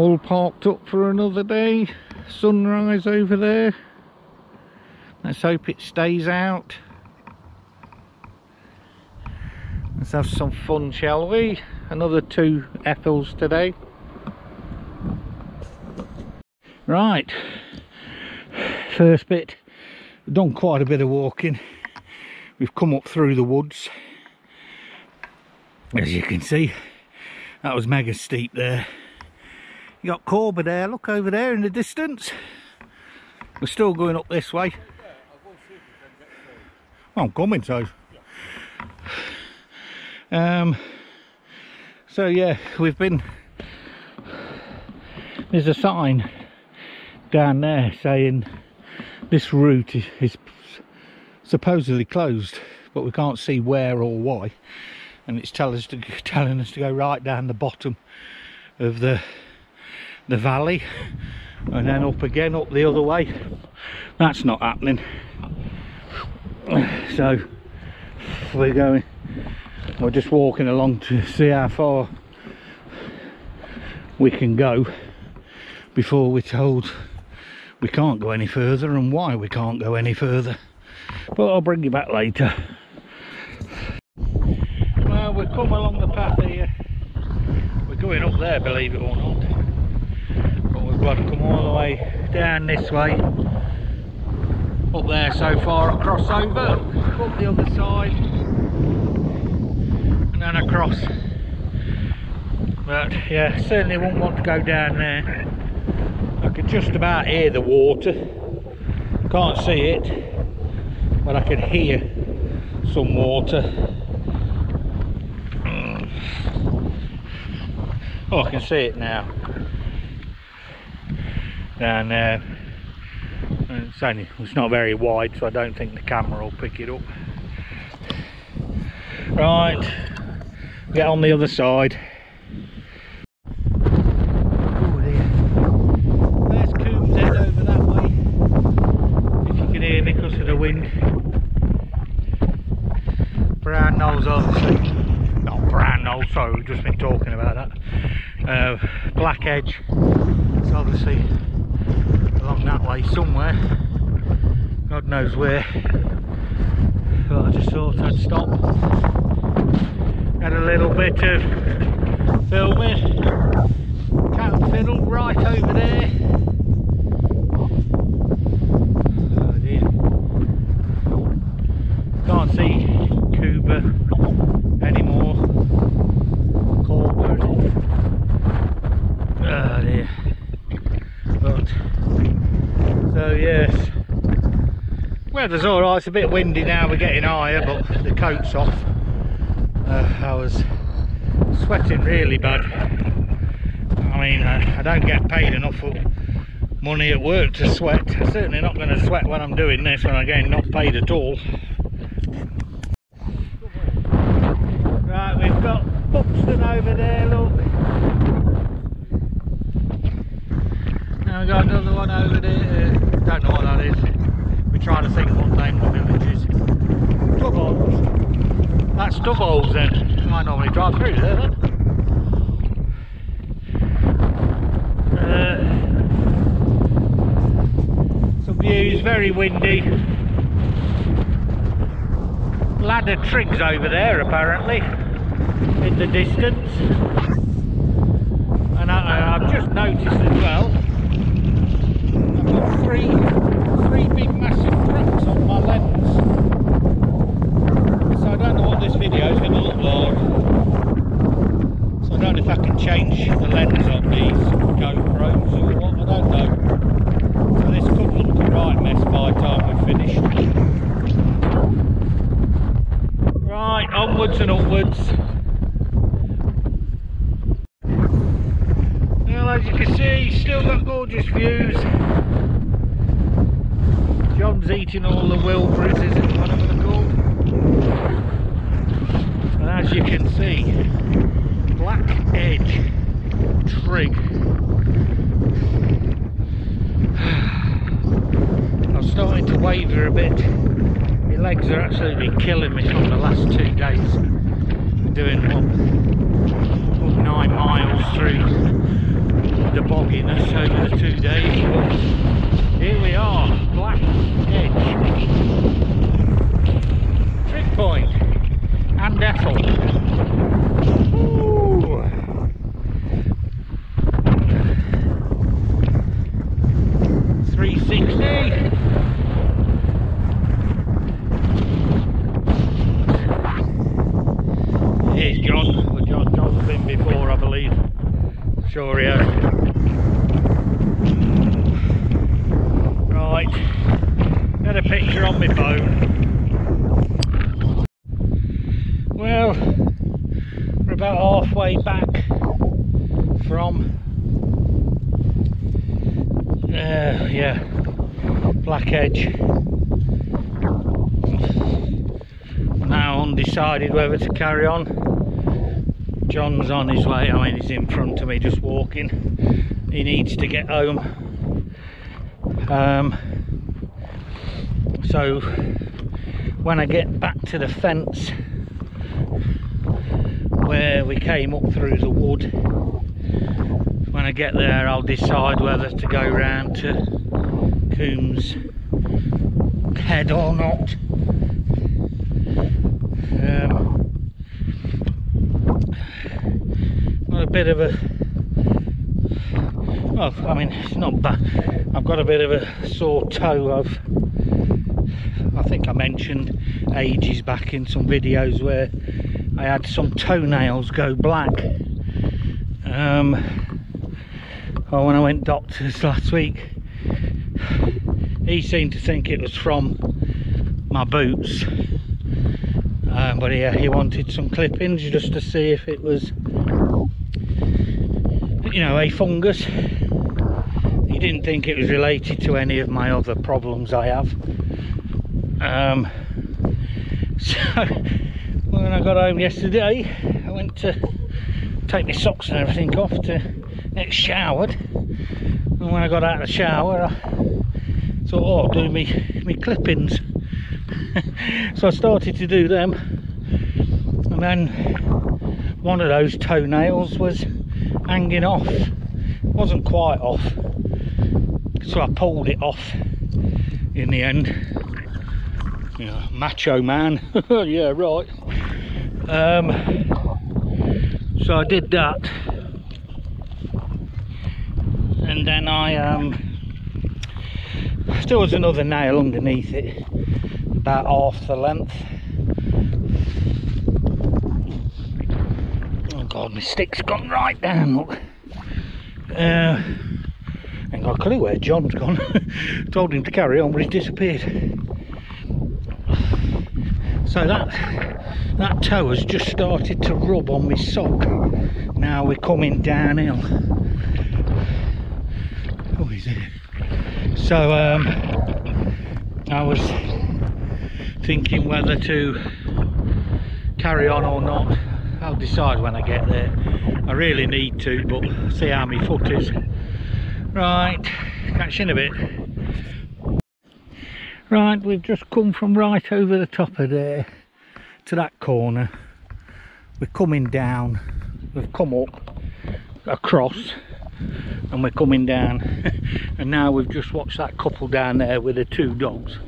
All parked up for another day. Sunrise over there. Let's hope it stays out. Let's have some fun, shall we? Another 2 Ethels today. Right, first bit, we've done quite a bit of walking. We've come up through the woods. As you can see, that was mega steep there. You got Corba there, look over there in the distance. We're still going up this way. Oh, I'm coming, so. So yeah, we've been, there's a sign down there saying this route is supposedly closed, but we can't see where or why, and it's telling us to go right down the bottom of the valley and then up again, up the other way. That's not happening, so we're just walking along to see how far we can go before we're told we can't go any further and why we can't go any further. But I'll bring you back later. Well, we've come along the path here. We're going up there, believe it or not, but we've got to come all the way down this way, up there so far, across over, up the other side, and then across. But yeah, certainly wouldn't want to go down there. I can just about hear the water, can't see it, but I can hear some water. Oh, I can see it now down there. And it's not very wide, so I don't think the camera will pick it up. Right, get on the other side. Wind. Brown nose, obviously. Not brown nose, sorry, we've just been talking about that. Black edge. It's obviously along that way somewhere. God knows where. But I just thought I'd stop. Had a little bit of filming. Cat and fiddle right over there. Can't see Cuba anymore. Corba. Oh dear. But so yes, weather's alright. It's a bit windy now. We're getting higher, but the coat's off. I was sweating really bad. I mean, I don't get paid enough for money at work to sweat. I'm certainly not going to sweat when I'm doing this, when I'm getting not paid at all. Right, we've got Buxton over there, look. Now we've got another one over there. Don't know what that is. We're trying to think what name the village is. Dugholes. That's Dugholes then. You might normally drive through there then. Some views, very windy. Ladder Triggs over there apparently in the distance, and I've just noticed as well I've got three big massive cracks on my lens, so I don't know what this video is going to look like. So I don't know if I can change the lens on these GoPros or what, I don't know. So this could look a right mess by the time we're finished. Right, onwards and upwards. Well, as you can see, still got gorgeous views. John's eating all the Wilburys, isn't whatever they're called. And as you can see, Black Edge Trig. I'm starting to waver a bit. My legs are absolutely killing me from the last 2 days. Doing what? 9 miles through the bog avoiding us over the 2 days, but here we are, Black Edge, Trig Point and Ethel. Ooh. 360. Here's John. Well, John's been before, I believe. Sure he has. Right, got a picture on my phone. Well, we're about halfway back from yeah, Black Edge. Now undecided whether to carry on. John's on his way, I mean he's in front of me just walking. He needs to get home. So when I get back to the fence where we came up through the wood, when I get there I'll decide whether to go round to Coombs Head or not. Got a bit of a, well, I mean it's not bad. I've got a bit of a sore toe. I think I mentioned ages back in some videos where I had some toenails go black. Well, when I went doctors last week, he seemed to think it was from my boots, but yeah, he wanted some clippings just to see if it was, you know, a fungus. He didn't think it was related to any of my other problems I have. So when I got home yesterday, I went to take my socks and everything off to get showered, and when I got out of the shower I thought, oh, I'll do me clippings. So I started to do them, and then one of those toenails was hanging off. It wasn't quite off, so I pulled it off in the end. You know, macho man. Yeah, right. So I did that, and then there was another nail underneath it, about half the length. Oh god, my stick's gone right down, look. Ain't got a clue where John's gone. Told him to carry on, but he's disappeared. So that toe has just started to rub on my sock. Now we're coming downhill. Oh, he's there. So I was thinking whether to carry on or not. I'll decide when I get there. I really need to, but see how my foot is. Right, catch you in a bit. Right, we've just come from right over the top of there to that corner. We're coming down. We've come up across and we're coming down. And now we've just watched that couple down there with the two dogs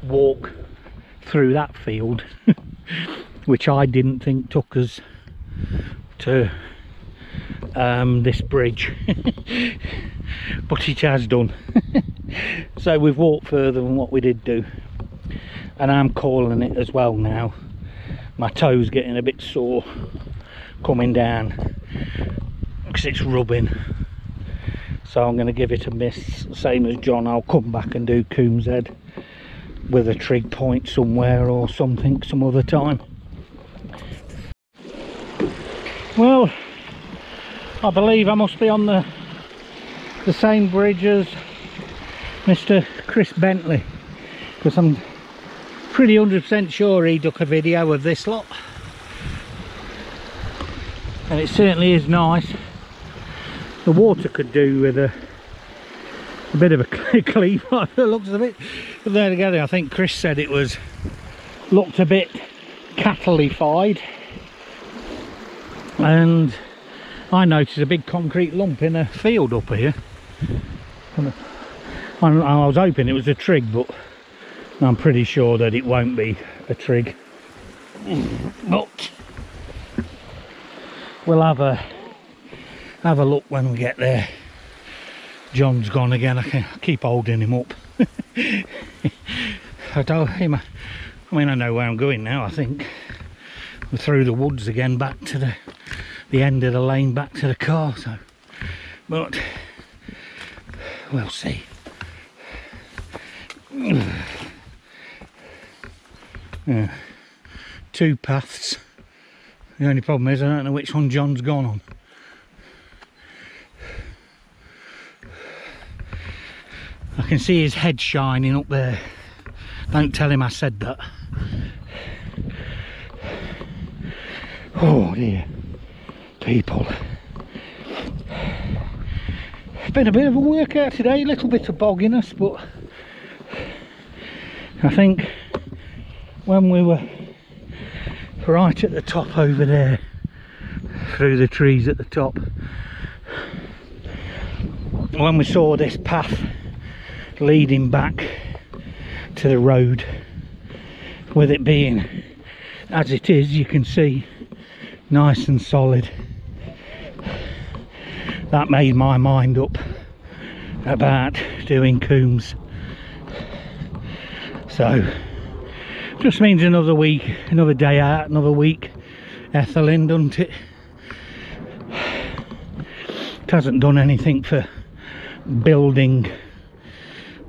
walk through that field, which I didn't think took us to this bridge, but it has done. So we've walked further than what we did do, and I'm calling it as well now. My toe's getting a bit sore coming down because it's rubbing, so I'm going to give it a miss. Same as John, I'll come back and do Coombs Head with a trig point somewhere or something some other time. Well, I believe I must be on the same bridge as Mr. Chris Bentley, because I'm pretty 100% sure he took a video of this lot, and it certainly is nice. The water could do with a bit of a clean by the looks of it, but there again I think Chris said it looked a bit cattle-ified, and I noticed a big concrete lump in a field up here. I was hoping it was a trig, but I'm pretty sure that it won't be a trig. But we'll have a look when we get there. John's gone again. I can keep holding him up. I mean, I know where I'm going now. I think we're through the woods again, back to the end of the lane, back to the car. So, but we'll see. Yeah. 2 paths. The only problem is I don't know which one John's gone on. I can see his head shining up there. Don't tell him I said that. Oh dear. People. It's been a bit of a workout today, a little bit of bogginess, but I think when we were right at the top over there, through the trees at the top, when we saw this path leading back to the road, with it being as it is, you can see, nice and solid, that made my mind up about doing Coombs. So just means another week, another day out, another week Ethelyn, doesn't it? It hasn't done anything for building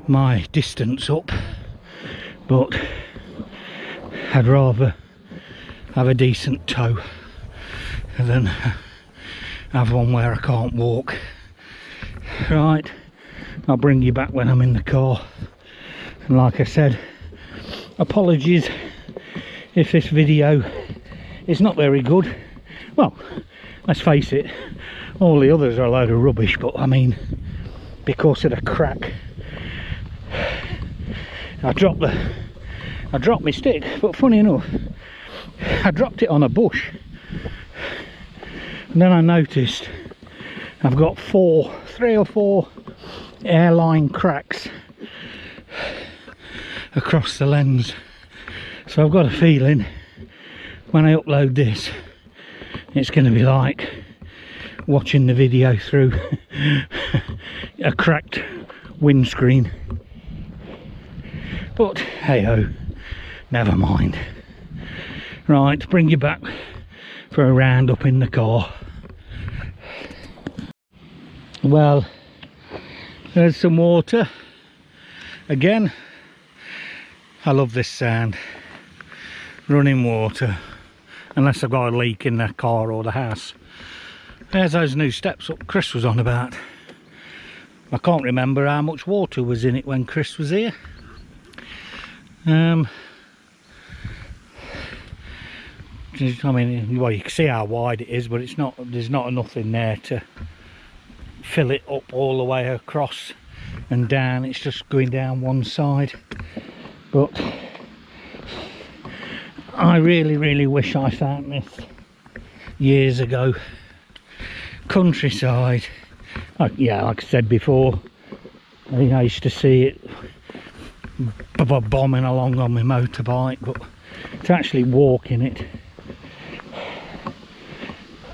my distance up, but I'd rather have a decent toe than have one where I can't walk. Right, I'll bring you back when I'm in the car. And like I said, apologies if this video is not very good. Well, let's face it, all the others are a load of rubbish, but I mean, because of the crack, I dropped my stick, but funny enough, I dropped it on a bush, and then I noticed I've got 3 or 4 airline cracks across the lens. So I've got a feeling when I upload this, it's going to be like watching the video through a cracked windscreen. But hey ho, never mind. Right, bring you back for a round up in the car. Well, there's some water again. I love this sound, running water, unless I've got a leak in the car or the house. There's those new steps up Chris was on about. I can't remember how much water was in it when Chris was here. I mean, well, you can see how wide it is, but it's not, there's not enough in there to fill it up all the way across and down. It's just going down one side. But I really wish I found this years ago. Countryside. Yeah, like I said before, I used to see it bombing along on my motorbike, but to actually walk in it,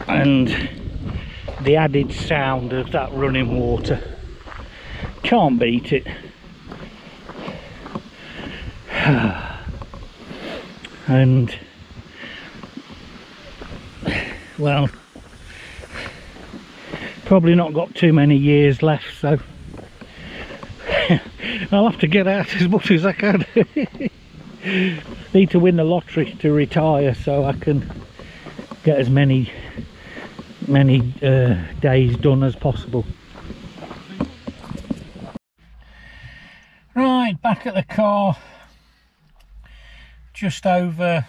and the added sound of that running water, can't beat it. And well, probably not got too many years left, so I'll have to get out as much as I can. Need to win the lottery to retire so I can get as many days done as possible. Right, back at the car. Just over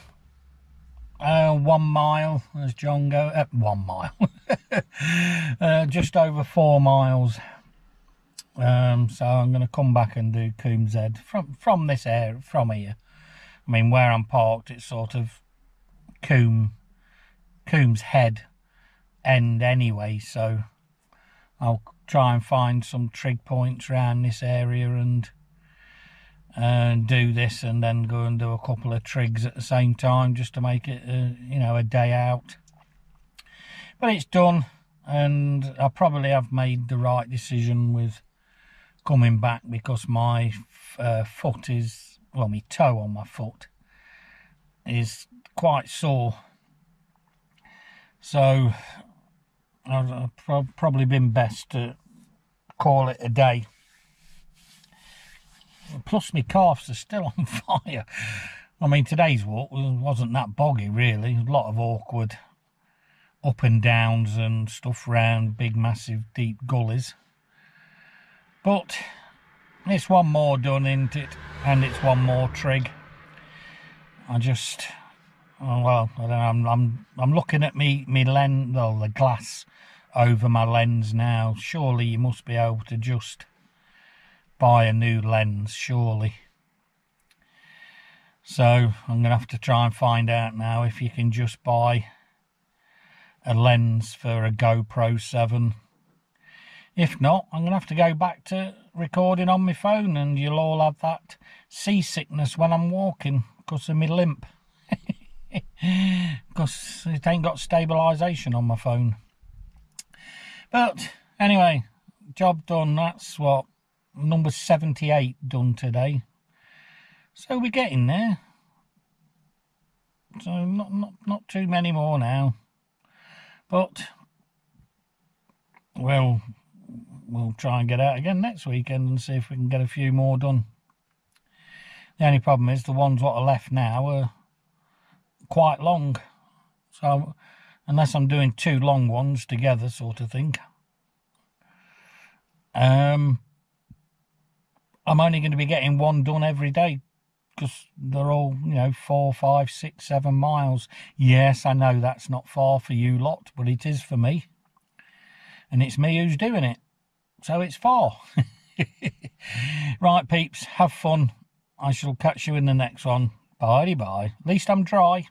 1 mile, as John goes. 1 mile. Just over 4 miles. So I'm going to come back and do Coombs Head from this area, from here. I mean, where I'm parked, it's sort of Coombs Head end anyway, so I'll try and find some trig points around this area and do this, and then go and do a couple of trigs at the same time, just to make it you know, a day out. But it's done, and I probably have made the right decision with coming back, because my foot is, well, my toe on my foot is quite sore. So I've probably been best to call it a day. Plus my calves are still on fire. I mean, today's walk wasn't that boggy really. A lot of awkward up and downs and stuff round big massive deep gullies. But it's one more done, isn't it? And it's one more trig. I just, oh, well, I don't know, I'm looking at me lens, well, the glass over my lens now. Surely you must be able to just buy a new lens, surely. So I'm gonna have to try and find out now if you can just buy a lens for a GoPro 7. If not, I'm gonna have to go back to recording on my phone, and you'll all have that seasickness when I'm walking because of my limp. Because it ain't got stabilisation on my phone. But anyway, job done. That's what, number 78 done today. So we're getting there. So not too many more now. But well, we'll try and get out again next weekend and see if we can get a few more done. The only problem is the ones what are left now are quite long. So unless I'm doing two long ones together, sort of thing, I'm only going to be getting one done every day, because they're all, you know, 4, 5, 6, 7 miles. Yes, I know that's not far for you lot, but it is for me. And it's me who's doing it. So it's far. Right, peeps, have fun. I shall catch you in the next one. Bye-bye. At least I'm dry.